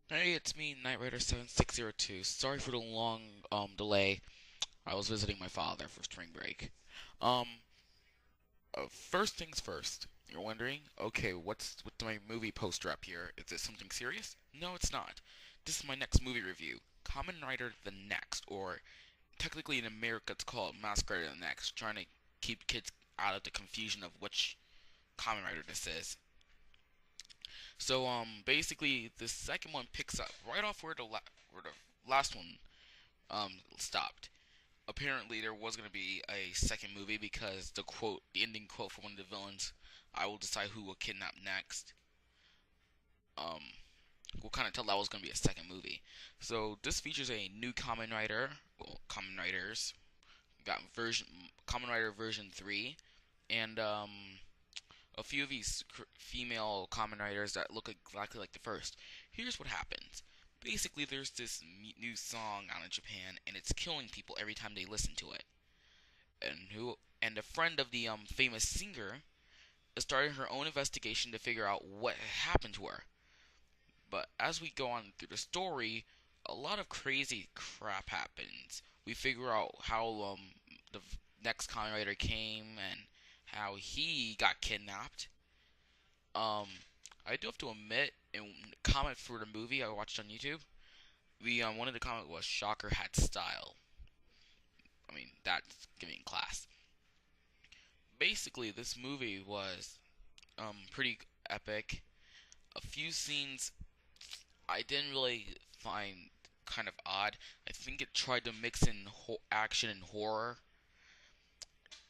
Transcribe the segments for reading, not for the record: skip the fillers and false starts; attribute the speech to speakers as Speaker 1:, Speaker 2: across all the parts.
Speaker 1: Hey, it's me, Knight Rider 7602. Sorry for the long delay. I was visiting my father for spring break. Um, First things first. You're wondering, okay, what's with my movie poster up here? Is it something serious? No, it's not. This is my next movie review. Kamen Rider the Next, or technically in America it's called Mask Rider the Next, trying to keep kids out of the confusion of which Kamen Rider this is. So basically the second one picks up right off where the last one stopped. Apparently, there was going to be a second movie because the ending quote from one of the villains, "I will decide who will kidnap next." Um, we'll kind of tell that was going to be a second movie. So this features a new Kamen Rider, well, Kamen Riders. Got version Kamen Rider version 3, and a few of these female Kamen Riders that look exactly like the first. Here's what happens. Basically, there's this new song out in Japan, and it's killing people every time they listen to it. And a friend of the famous singer is starting her own investigation to figure out what happened to her. But as we go on through the story, a lot of crazy crap happens. We figure out how the next Kamen Rider came and how he got kidnapped. Um, I do have to admit, in comment for the movie I watched on YouTube, the one of the comment was Shocker had style. I mean, that's giving class. Basically, this movie was pretty epic. A few scenes I didn't really find kind of odd. I think it tried to mix in action and horror.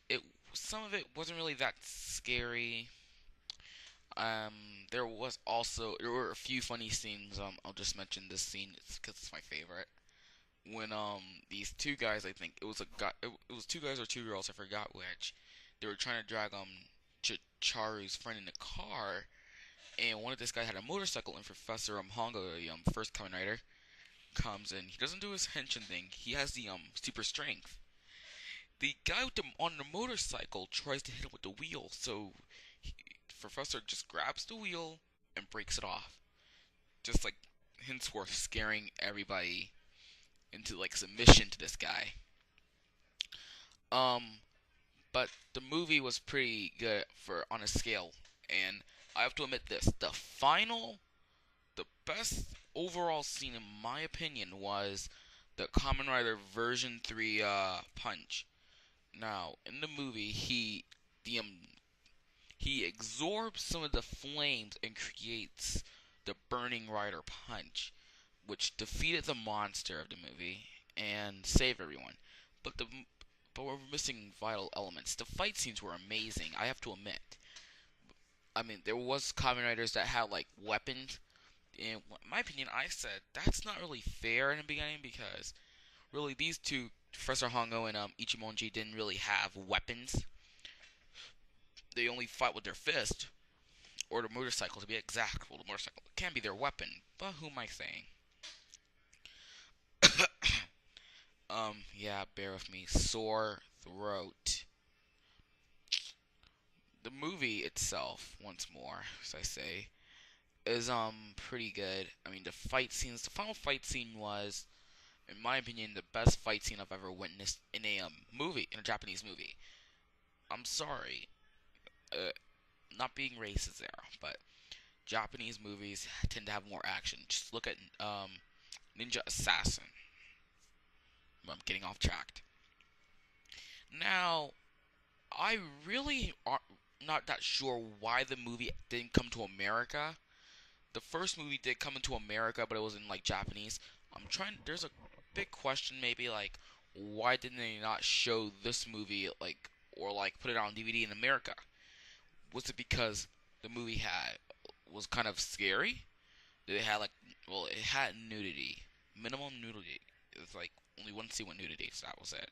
Speaker 1: It Some of it wasn't really that scary. There were a few funny scenes. I'll just mention this scene because it's my favorite. When these two guys, I think it was a guy, it was two guys or two girls, I forgot which. They were trying to drag Charu's friend in the car, and one of this guy had a motorcycle, and Professor Hongo, the first Kamen Rider, comes in. He doesn't do his henshin thing. He has the super strength. The guy on the motorcycle tries to hit him with the wheel, so Professor just grabs the wheel and breaks it off, just like henceforth scaring everybody into like submission to this guy. Um, but the movie was pretty good for on a scale, and I have to admit this: the best overall scene in my opinion was the Kamen Rider version 3 punch. Now, in the movie, the he absorbs some of the flames and creates the Burning Rider punch, which defeated the monster of the movie and saved everyone. But the but we're missing vital elements. The fight scenes were amazing, I have to admit. I mean, there was Kamen Riders that had like weapons. In my opinion, I said that's not really fair in the beginning because really these two, Professor Hongo and Ichimonji, didn't really have weapons. They only fight with their fist or the motorcycle to be exact. Well, the motorcycle can be their weapon, but who am I saying? Yeah, bear with me. Sore throat. The movie itself, once more, as I say, is pretty good. I mean, the final fight scene was, in my opinion, the best fight scene I've ever witnessed in a in a Japanese movie. I'm sorry, uh, not being racist there, but Japanese movies tend to have more action. Just look at Ninja Assassin. I'm getting off track. Now, I really are not that sure why the movie didn't come to America. The first movie did come into America, but it was in like Japanese. I'm trying. There's a big question, maybe like, why didn't they not show this movie like, or like put it on DVD in America? Was it because the movie had was kind of scary? Did it had like, well, it had nudity, minimal nudity. It was like only one scene with nudity, so that was it.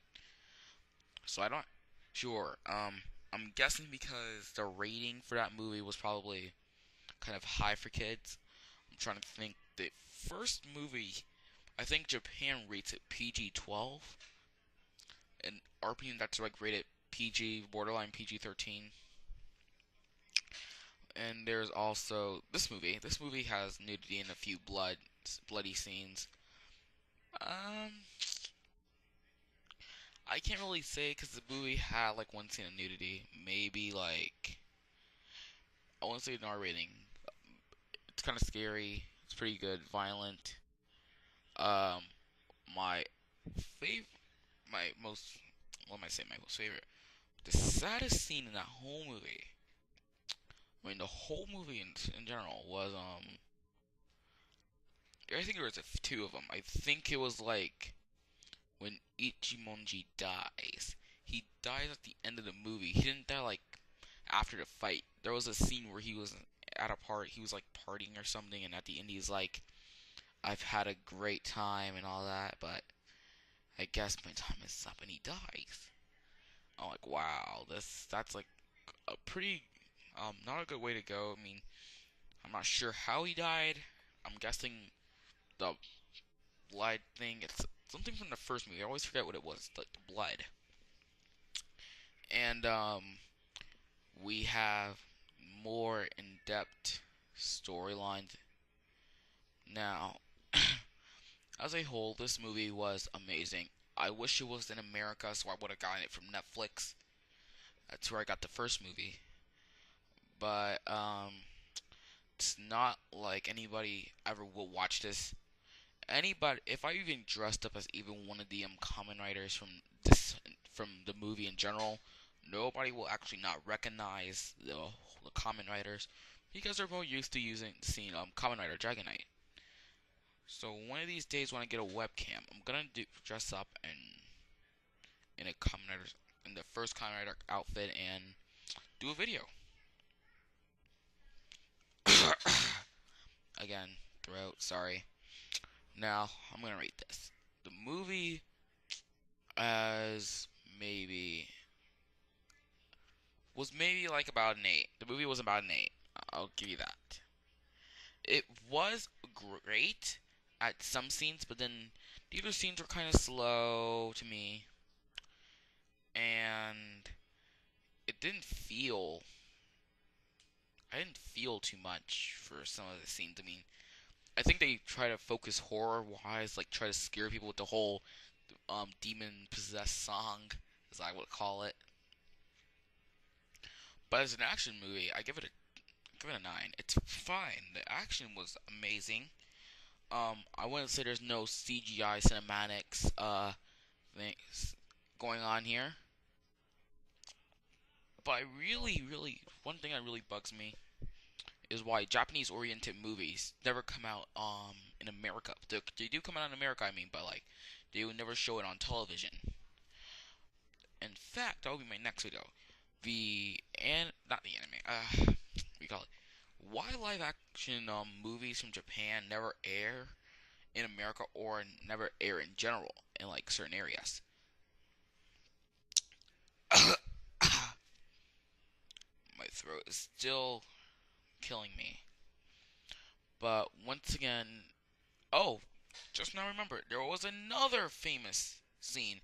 Speaker 1: So I don't sure. I'm guessing because the rating for that movie was probably kind of high for kids. I'm trying to think. The first movie, I think Japan rates it PG-12, and our opinion that's like rated PG, borderline PG-13. And there's also this movie. This movie has nudity and a few blood bloody scenes. Um, I can't really say because the movie had like one scene of nudity. Maybe like I won't say an R rating. It's kind of scary. It's pretty good, violent. Um, my favorite, my most, what am I saying? My most favorite. The saddest scene in that whole movie. I mean, the whole movie in general was I think there was two of them. I think it was like when Ichimonji dies. He dies at the end of the movie. He didn't die like after the fight. There was a scene where he was at a part. He was like partying or something, and at the end he's like, "I've had a great time and all that, but I guess my time is up," and he dies. I'm like, wow, that's like a pretty not a good way to go. I mean, I'm not sure how he died. I'm guessing the blood thing. It's something from the first movie. I always forget what it was. The blood. And we have more in-depth storylines now. As a whole, this movie was amazing. I wish it was in America, so I would have gotten it from Netflix. That's where I got the first movie. But it's not like anybody ever will watch this. Anybody, if I even dressed up as even one of the Kamen Riders from the movie in general, nobody will actually not recognize the Kamen Riders because they're more used to seeing Kamen Rider Dragon Knight. So one of these days when I get a webcam, I'm gonna dress up in a Kamen Rider in the first Kamen Rider outfit and do a video. Again, throat, sorry. Now I'm gonna rate this. The movie as maybe like about an 8. The movie was about an 8. I'll give you that. It was great at some scenes, but then the other scenes were kind of slow to me, and it didn't feel. I didn't feel too much for some of the scenes. I mean, I think they try to focus horror-wise, like try to scare people with the whole demon-possessed song, as I would call it. But as an action movie, I give it a 9. It's fine. The action was amazing. I wouldn't say there's no CGI cinematics things going on here, but I really one thing that really bugs me is why Japanese oriented movies never come out in America. They do come out in America, I mean, but like they would never show it on television. In fact, that will be my next video. Not the anime. We call it. Why live action movies from Japan never air in America or never air in general in like certain areas? My throat is still killing me. But once again, oh, just now remember there was another famous scene.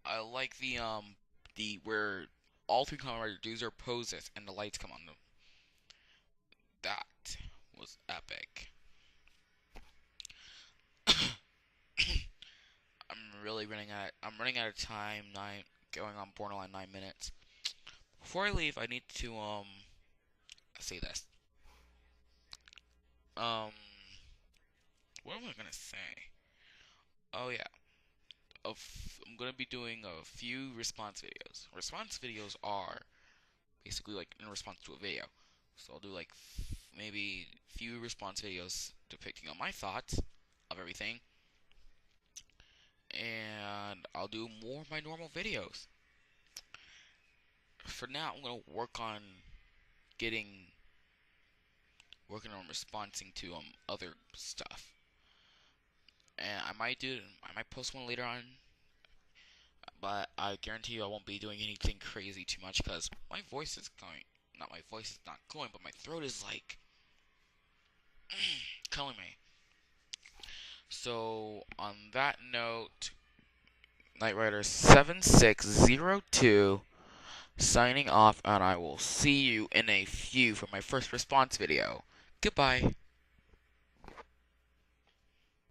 Speaker 1: I like the where all three Kamen Rider do their poses and the lights come on them. That was epic. I'm running out of time. Going on borderline 9 minutes. Before I leave, I need to say this. Um, what am I gonna say? Oh yeah, I'm gonna be doing a few response videos. Response videos are basically like in response to a video. So I'll do like maybe few response videos depicting on my thoughts of everything, and I'll do more of my normal videos. For now, I'm gonna getting working on responding to other stuff, and I might post one later on, but I guarantee you I won't be doing anything crazy too much because my voice is going. Not my voice is not going, but my throat is like killing me. So on that note, Knight Rider 7602 signing off, and I will see you in a few for my first response video. Goodbye.